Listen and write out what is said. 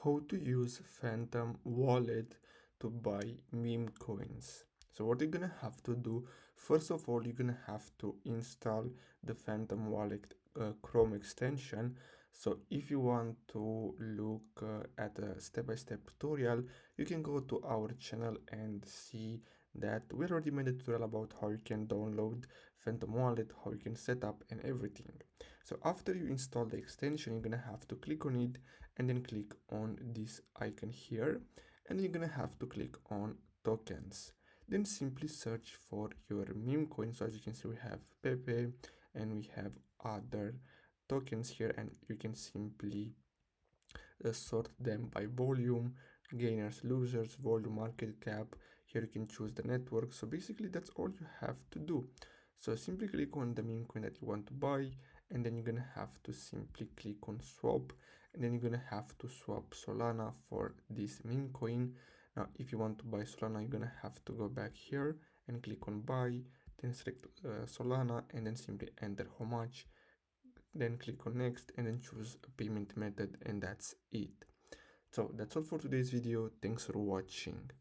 how to use Phantom Wallet to buy meme coins. So what you're gonna have to do, first of all, you're gonna have to install the Phantom Wallet Chrome extension. So if you want to look at a step-by-step tutorial, you can go to our channel and see that we already made a tutorial about how you can download Phantom Wallet, how you can set up and everything. So after you install the extension, you're gonna have to click on it and then click on this icon here, and you're gonna have to click on tokens. Then simply search for your meme coin. So as you can see, we have Pepe and we have other tokens here, and you can simply sort them by volume, gainers, losers, volume, market cap. Here you can choose the network. So basically that's all you have to do. So simply click on the meme coin that you want to buy, and then you're gonna have to simply click on swap, and then you're gonna have to swap Solana for this meme coin. Now if you want to buy Solana, you're gonna have to go back here and click on buy, then select Solana, and then simply enter how much, then click on next, and then choose a payment method, and that's it. So that's all for today's video. Thanks for watching.